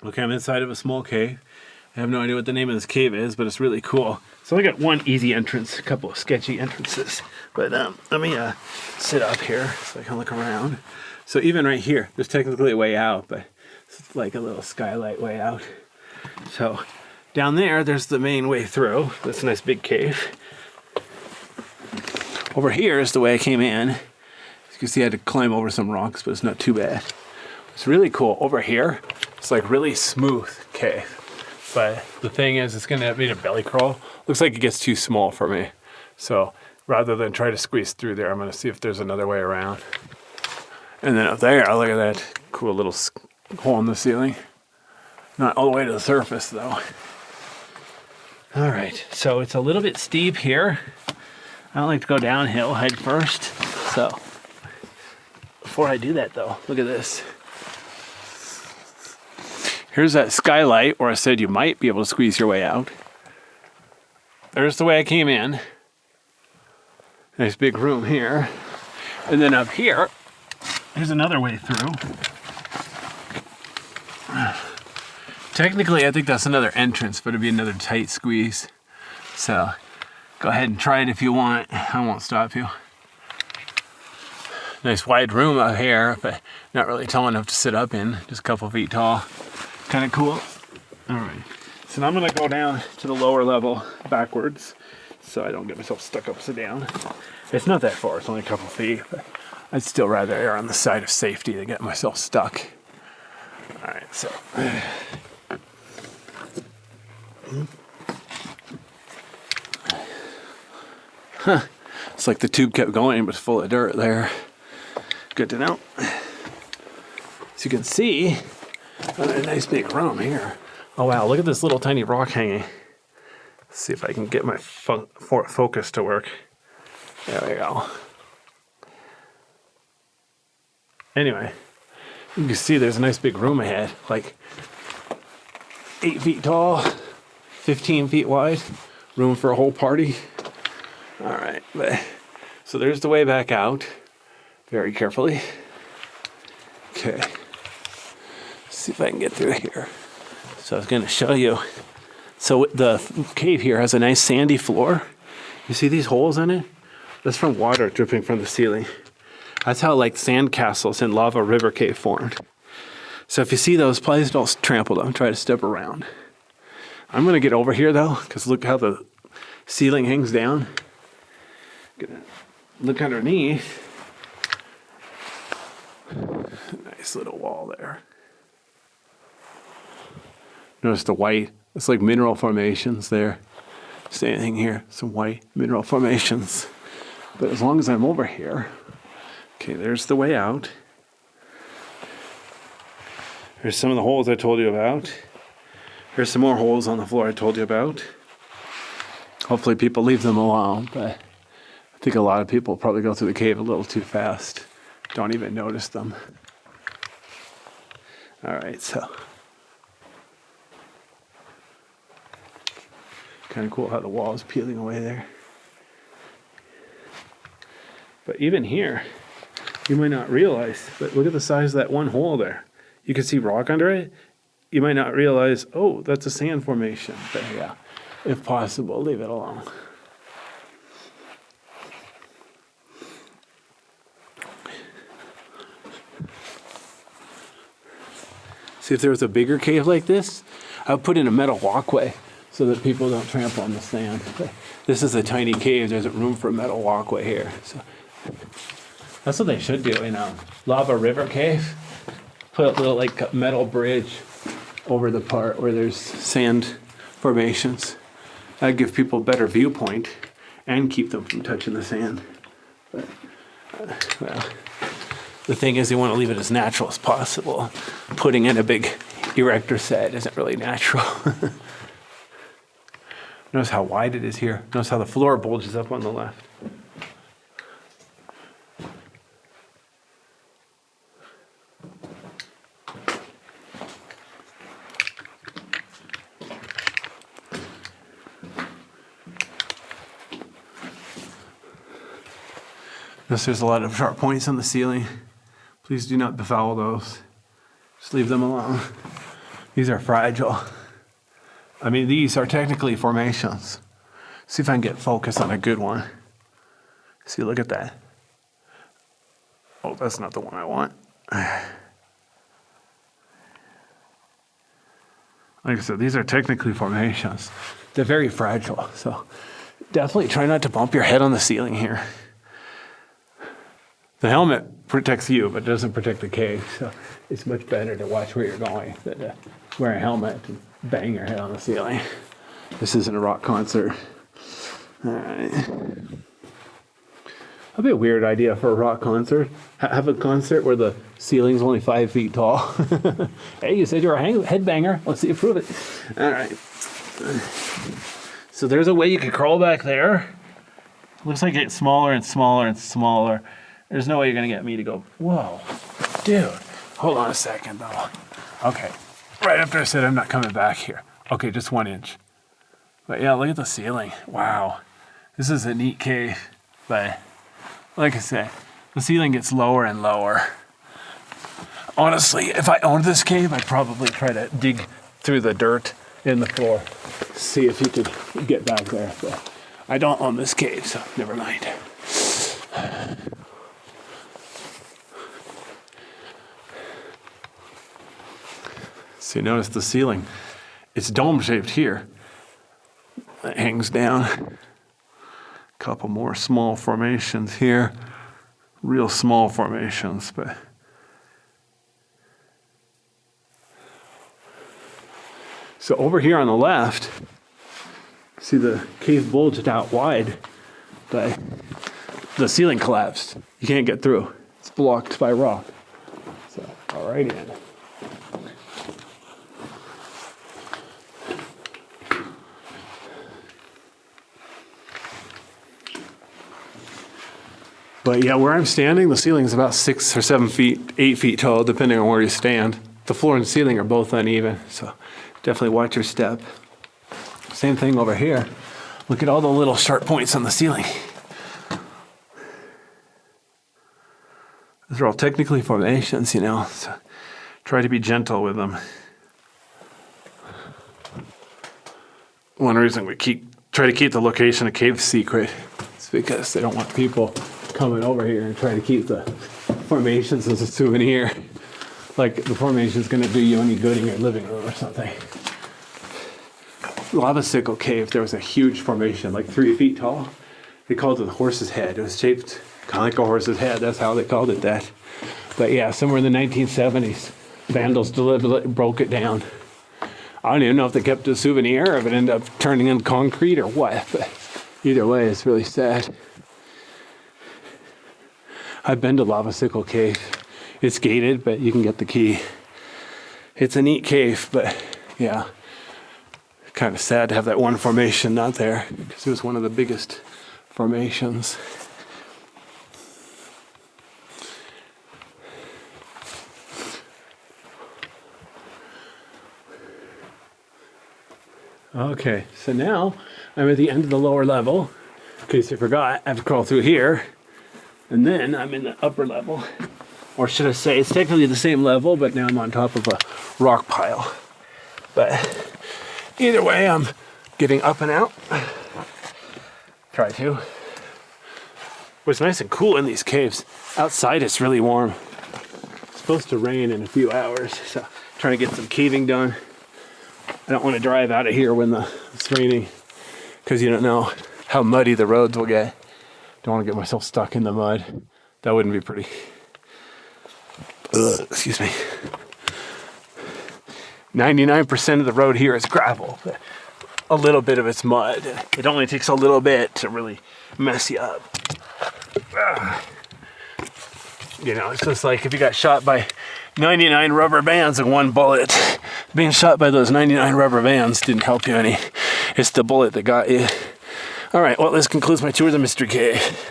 Okay, I'm inside of a small cave. I have no idea what the name of this cave is, but it's really cool. So I got one easy entrance, a couple of sketchy entrances. But let me sit up here so I can look around. So even right here, there's technically a way out, but it's like a little skylight way out. So down there, there's the main way through. That's a nice big cave. Over here is the way I came in. As you can see, I had to climb over some rocks, but it's not too bad. It's really cool. Over here, it's like really smooth cave. But the thing is, it's gonna need a belly crawl. Looks like it gets too small for me. So rather than try to squeeze through there, I'm gonna see if there's another way around. And then up there, look at that cool little hole in the ceiling. Not all the way to the surface though. All right, so it's a little bit steep here. I don't like to go downhill head first. So before I do that though, look at this. Here's that skylight where I said you might be able to squeeze your way out. There's the way I came in. Nice big room here. And then up here, there's another way through. Technically, I think that's another entrance, but it'd be another tight squeeze. So go ahead and try it if you want. I won't stop you. Nice wide room out here, but not really tall enough to sit up in. Just a couple feet tall. Kind of cool. All right. So now I'm going to go down to the lower level backwards so I don't get myself stuck upside down. It's not that far. It's only a couple feet, but I'd still rather err on the side of safety than get myself stuck. All right. So. Huh. It's like the tube kept going, but it's full of dirt there. Good to know. As you can see, a nice big room here. Oh wow, look at this little tiny rock hanging. Let's see if I can get my focus to work. There we go. Anyway, you can see there's a nice big room ahead, like 8 feet tall, 15 feet wide, room for a whole party. All right, so there's the way back out, very carefully. Okay, let's see if I can get through here. So I was going to show you. So the cave here has a nice sandy floor. You see these holes in it? That's from water dripping from the ceiling. That's how like sand castles in Lava River Cave formed. So if you see those, please don't trample them. Try to step around. I'm going to get over here though, because look how the ceiling hangs down. Gonna look underneath. Nice little wall there. Notice the white, it's like mineral formations there. Standing here, some white mineral formations. But as long as I'm over here, okay, there's the way out. There's some of the holes I told you about. There's some more holes on the floor I told you about. Hopefully people leave them alone, but I think a lot of people probably go through the cave a little too fast. Don't even notice them. All right, so. Kind of cool how the wall is peeling away there. But even here, you might not realize, but look at the size of that one hole there. You can see rock under it. You might not realize, oh, that's a sand formation. But yeah, if possible, leave it alone. See, if there was a bigger cave like this, I would put in a metal walkway so that people don't trample on the sand. But this is a tiny cave. There's room for a metal walkway here. So that's what they should do in a Lava River Cave. Put a little like metal bridge over the part where there's sand formations. That'd give people a better viewpoint and keep them from touching the sand. But, well, the thing is, you want to leave it as natural as possible. Putting in a big erector set isn't really natural. Notice how wide it is here. Notice how the floor bulges up on the left. Notice there's a lot of sharp points on the ceiling. Please do not befoul those. Just leave them alone. These are fragile. I mean, these are technically formations. See if I can get focus on a good one. See, look at that. Oh, that's not the one I want. Like I said, these are technically formations. They're very fragile, so definitely try not to bump your head on the ceiling here. The helmet protects you, but doesn't protect the cave, so it's much better to watch where you're going than to wear a helmet and bang your head on the ceiling. This isn't a rock concert. All right. That'd be a weird idea for a rock concert. Have a concert where the ceiling's only 5 feet tall. Hey, you said you're a headbanger. Let's see you prove it. All right. So there's a way you could crawl back there. Looks like it's smaller and smaller and smaller. There's no way you're gonna get me to go, whoa, dude. Hold on a second though. Okay, right after I said I'm not coming back here. Okay, just 1 inch. But yeah, look at the ceiling. Wow. This is a neat cave, but like I said, the ceiling gets lower and lower. Honestly, if I owned this cave, I'd probably try to dig through the dirt in the floor, see if you could get back there. But I don't own this cave, so never mind. So you notice the ceiling, it's dome shaped here. It hangs down. Couple more small formations here, real small formations, but so over here on the left, see the cave bulged out wide, but the ceiling collapsed. You can't get through. It's blocked by rock. So, all right in. But yeah, where I'm standing, the ceiling is about 6 or 7 feet, 8 feet tall, depending on where you stand. The floor and ceiling are both uneven, so definitely watch your step. Same thing over here. Look at all the little sharp points on the ceiling. Those are all technically formations, you know, so try to be gentle with them. One reason we try to keep the location of cave secret is because they don't want people coming over here and try to keep the formations as a souvenir. Like the formation's gonna do you any good in your living room or something. Lava Sickle Cave, there was a huge formation, like 3 feet tall. They called it the horse's head. It was shaped kind of like a horse's head. That's how they called it that. But yeah, somewhere in the 1970s, vandals deliberately broke it down. I don't even know if they kept it a souvenir or if it ended up turning into concrete or what, but either way, it's really sad. I've been to Lava Sickle Cave. It's gated, but you can get the key. It's a neat cave, but yeah, kind of sad to have that one formation not there because it was one of the biggest formations. Okay, so now I'm at the end of the lower level. In case you forgot, I have to crawl through here. And then I'm in the upper level. Or should I say, it's technically the same level, but now I'm on top of a rock pile. But either way, I'm getting up and out. Try to. It's nice and cool in these caves. Outside it's really warm. It's supposed to rain in a few hours, so trying to get some caving done. I don't want to drive out of here when it's raining because you don't know how muddy the roads will get. Don't want to get myself stuck in the mud. That wouldn't be pretty. Excuse me. 99% of the road here is gravel, but a little bit of it's mud. It only takes a little bit to really mess you up. You know, it's just like if you got shot by 99 rubber bands and 1 bullet. Being shot by those 99 rubber bands didn't help you any. It's the bullet that got you. All right, well, this concludes my tour of the Mystery Cave.